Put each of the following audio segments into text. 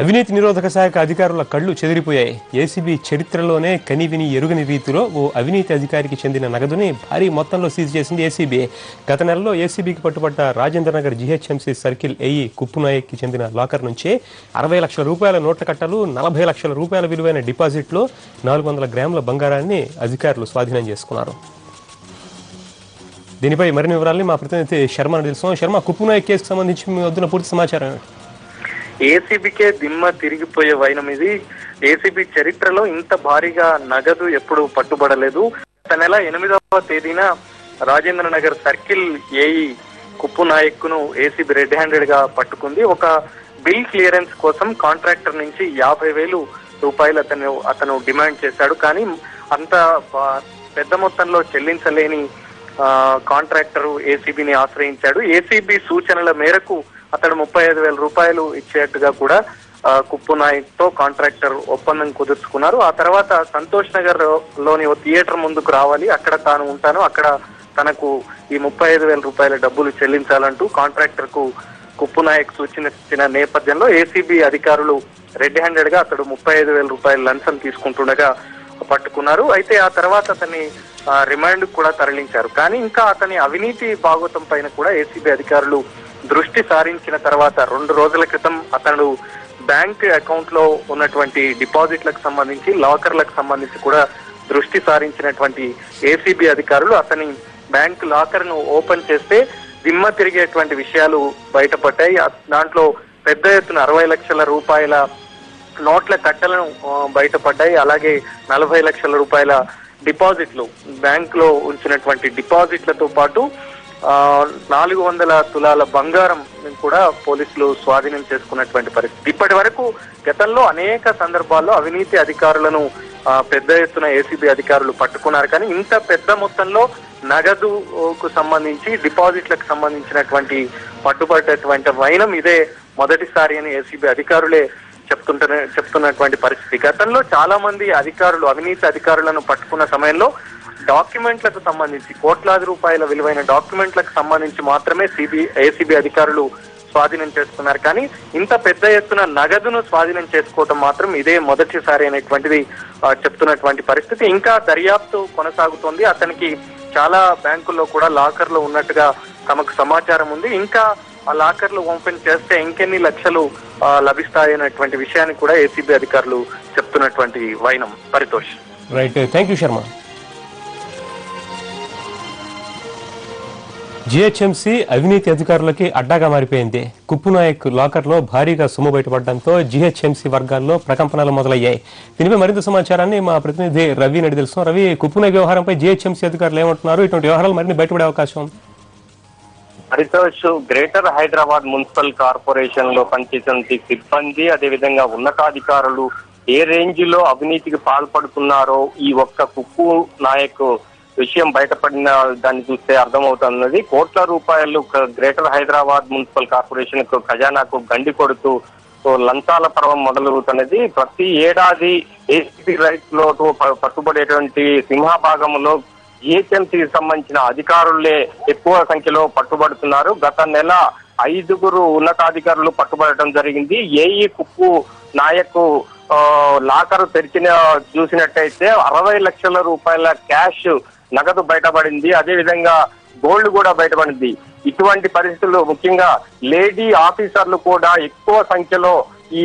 అవినీతి నిరోధక శాఖ అధికారుల కళ్లు చెదిరిపోయాయి. ఏసీబీ చరిత్రలోనే కనివిని ఎరుగని రీతిలో ఓ అవినీతి అధికారికి చెందిన నగదుని భారీ మొత్తంలో సీజ్ చేసింది ఏసీబీ. గత నెలలో ఏసీబీకి పట్టుబడ్డ రాజేంద్రనగర్ జీహెచ్ఎంసీ సర్కిల్ ఏఈ కుప్పునాయక్కి చెందిన లాకర్ నుంచి 60 లక్షల రూపాయల నోట్ల కట్టలు, 40 లక్షల రూపాయల విలువైన డిపాజిట్లు, 400 గ్రాముల బంగారాన్ని అధికారులు స్వాధీనం చేసుకున్నారు. దీనిపై మరిన్ని వివరాలని మా ప్రతినిధి శర్మ తెలుసు. శర్మ, కుప్పునాయక్ కేసుకు సంబంధించి మీ వద్దున పూర్తి సమాచారం ఏమిటి? ఏసీబీకే దిమ్మ తిరిగిపోయే వైనం ఇది. ఏసీబీ చరిత్రలో ఇంత భారీగా నగదు ఎప్పుడు పట్టుబడలేదు. గత నెల 8వ తేదీన రాజేంద్ర నగర్ సర్కిల్ ఏఈ కుప్పునాయక్ ను ఏసీబీ రెడ్ హ్యాండెడ్ గా పట్టుకుంది. ఒక బిల్ క్లియరెన్స్ కోసం కాంట్రాక్టర్ నుంచి 50,000 రూపాయలు అతను డిమాండ్ చేశాడు. కానీ అంత పెద్ద మొత్తంలో చెల్లించలేని కాంట్రాక్టర్ ఏసీబీని ఆశ్రయించాడు. ఏసీబీ సూచనల మేరకు అతడు 35,000 రూపాయలు ఇచ్చేట్టుగా కూడా కుప్పునాయక్ తో కాంట్రాక్టర్ ఒప్పందం కుదుర్చుకున్నారు. ఆ తర్వాత సంతోష్ నగర్ లోని ఓ థియేటర్ ముందుకు రావాలి, అక్కడ తాను ఉంటాను, అక్కడ తనకు ఈ 35,000 రూపాయల డబ్బులు చెల్లించాలంటూ కాంట్రాక్టర్ కు కుప్పునాయక్ సూచించిన నేపథ్యంలో ఏసీబీ అధికారులు రెడ్ హ్యాండెడ్ గా అతడు 35,000 రూపాయల లంచం తీసుకుంటుండగా పట్టుకున్నారు. అయితే ఆ తర్వాత అతన్ని రిమాండ్ కూడా తరలించారు. కానీ ఇంకా అతని అవినీతి భాగోతం పైన కూడా ఏసీబీ అధికారులు దృష్టి సారించిన తర్వాత 2 రోజుల క్రితం అతను బ్యాంక్ అకౌంట్ లో ఉన్నటువంటి డిపాజిట్లకు సంబంధించి, లాకర్లకు సంబంధించి కూడా దృష్టి సారించినటువంటి ఏసీబీ అధికారులు అతని బ్యాంక్ లాకర్ ను ఓపెన్ చేస్తే దిమ్మ తిరిగేటువంటి విషయాలు బయటపడ్డాయి. దాంట్లో పెద్ద ఎత్తున 60 లక్షల రూపాయల నోట్ల కట్టలను బయటపడ్డాయి. అలాగే 40 లక్షల రూపాయల డిపాజిట్లు, బ్యాంక్ లో ఉంచినటువంటి డిపాజిట్లతో పాటు 400 తులాల బంగారం కూడా పోలీసులు స్వాధీనం చేసుకున్నటువంటి పరిస్థితి. ఇప్పటి వరకు గతంలో అనేక సందర్భాల్లో అవినీతి అధికారులను పెద్ద ఎత్తున ఏసీబీ అధికారులు పట్టుకున్నారు. కానీ ఇంత పెద్ద మొత్తంలో నగదుకు సంబంధించి, డిపాజిట్లకు సంబంధించినటువంటి పట్టుబట్టేటువంటి వైనం ఇదే మొదటిసారి అని ఏసీబీ అధికారులే చెప్తున్నటువంటి పరిస్థితి. గతంలో చాలా మంది అధికారులు, అవినీతి అధికారులను పట్టుకున్న సమయంలో డాక్యుమెంట్లకు సంబంధించి, కోట్లాది రూపాయల విలువైన డాక్యుమెంట్లకు సంబంధించి మాత్రమే ఏసీబీ అధికారులు స్వాధీనం చేసుకున్నారు. కానీ ఇంత పెద్ద ఎత్తున నగదును స్వాధీనం చేసుకోవటం మాత్రం ఇదే మొదటిసారి అనేటువంటిది చెప్తున్నటువంటి పరిస్థితి. ఇంకా దర్యాప్తు కొనసాగుతోంది. అతనికి చాలా బ్యాంకుల్లో కూడా లాకర్లు ఉన్నట్టుగా తమకు సమాచారం ఉంది. ఇంకా ఆ లాకర్లు ఓపెన్ చేస్తే ఇంకెన్ని లక్షలు లభిస్తాయనేటువంటి విషయాన్ని కూడా ఏసీబీ అధికారులు చెప్తున్నటువంటి వైనం. Paritosh. Right, thank you Sharma. GHMC అవినీతి అధికారులకి అడ్డాగా మారిపోయింది. కుప్పునాయక్ లాకర్లో భారీగా సొమ్ము బయటపడడంతో జీహెచ్ఎంసీ వర్గాల్లో ప్రకంపనలు మొదలయ్యాయి. దీనిపై మరింత సమాచారాన్ని మా ప్రతినిధి రవి నడి తెలుసు. రవి, కుప్పునాయక్ వ్యవహారంపై జీహెచ్ఎంసీ అధికారులు ఏమంటున్నారు? ఇటువంటి వ్యవహారాలు మరిన్ని బయటపడే అవకాశం ఉంది? హరితోష్, గ్రేటర్ హైదరాబాద్ మున్సిపల్ కార్పొరేషన్ లో పనిచేసిన సిబ్బంది, అదేవిధంగా ఉన్నతాధికారులు ఏ రేంజ్ లో అవినీతికి పాల్పడుతున్నారో ఈ ఒక్క కుప్పునాయక్ విషయం బయటపడిన దాన్ని చూస్తే అర్థమవుతున్నది. కోట్ల రూపాయలు గ్రేటర్ హైదరాబాద్ మున్సిపల్ కార్పొరేషన్ కు, ఖజానాకు గండి కొడుతూ లంచాల పర్వం మొదలవుతున్నది. ప్రతి ఏడాది ఏసీబీ రైట్స్ లో పట్టుబడేటువంటి సింహభాగంలో జీహెచ్ఎంసీకి సంబంధించిన అధికారులే ఎక్కువ సంఖ్యలో పట్టుబడుతున్నారు. గత నెల 5 ఉన్నతాధికారులు పట్టుబడటం జరిగింది. ఏఈ కుప్పునాయక్ లాకర్ చూసినట్టయితే 60 లక్షల రూపాయల క్యాష్ నగదు బయటపడింది. అదేవిధంగా గోల్డ్ కూడా బయటపడింది. ఇటువంటి పరిస్థితుల్లో ముఖ్యంగా లేడీ ఆఫీసర్లు కూడా ఎక్కువ సంఖ్యలో ఈ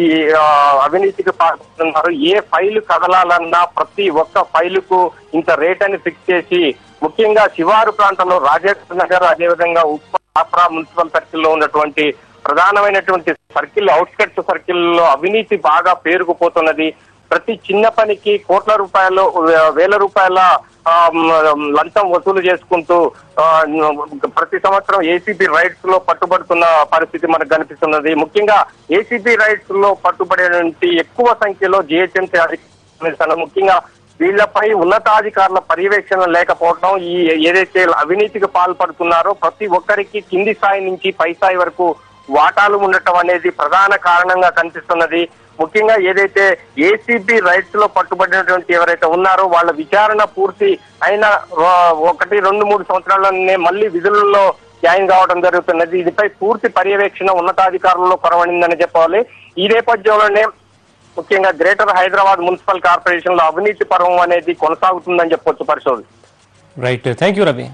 అవినీతికి పాల్పడుతున్నారు. ఏ ఫైల్ కదలాలన్నా ప్రతి ఒక్క ఫైలుకు ఇంత రేట్ అని ఫిక్స్ చేసి, ముఖ్యంగా శివారు ప్రాంతంలో రాజేంద్ర నగర్, అదేవిధంగా ఉప్పా మున్సిపల్ సర్కిల్ లో ఉన్నటువంటి ప్రధానమైనటువంటి సర్కిల్, అవుట్స్కట్స్ సర్కిల్ లో అవినీతి బాగా పేరుకుపోతున్నది. ప్రతి చిన్న పనికి కోట్ల రూపాయలు, వేల రూపాయల లంచం వసూలు చేసుకుంటూ ప్రతి సంవత్సరం ఏసీబీ రైట్స్ లో పట్టుబడుతున్న పరిస్థితి మనకు కనిపిస్తున్నది. ముఖ్యంగా ఏసీబీ రైట్స్ లో పట్టుబడే ఎక్కువ సంఖ్యలో జీహెచ్ఎంసీ అధికారులు, ముఖ్యంగా వీళ్లపై ఉన్నతాధికారుల పర్యవేక్షణ లేకపోవడం, ఈ ఏదైతే అవినీతికి పాల్పడుతున్నారో ప్రతి ఒక్కరికి కింది స్థాయి నుంచి పై స్థాయి వరకు వాటాలు ఉండటం అనేది ప్రధాన కారణంగా కనిపిస్తున్నది. ముఖ్యంగా ఏదైతే ఏసీబీ రైట్స్ లో పట్టుబడినటువంటి ఎవరైతే ఉన్నారో వాళ్ళ విచారణ పూర్తి అయిన 1, 2, 3 సంవత్సరాలనే మళ్ళీ విధులలో జాయిన్ కావడం జరుగుతున్నది. దీనిపై పూర్తి పర్యవేక్షణ ఉన్నతాధికారులలో కొరవడిందని చెప్పాలి. ఈ నేపథ్యంలోనే ముఖ్యంగా గ్రేటర్ హైదరాబాద్ మున్సిపల్ కార్పొరేషన్ లో అవినీతి పర్వం అనేది కొనసాగుతుందని చెప్పొచ్చు పరిశోధన. Right, thank you Ravi.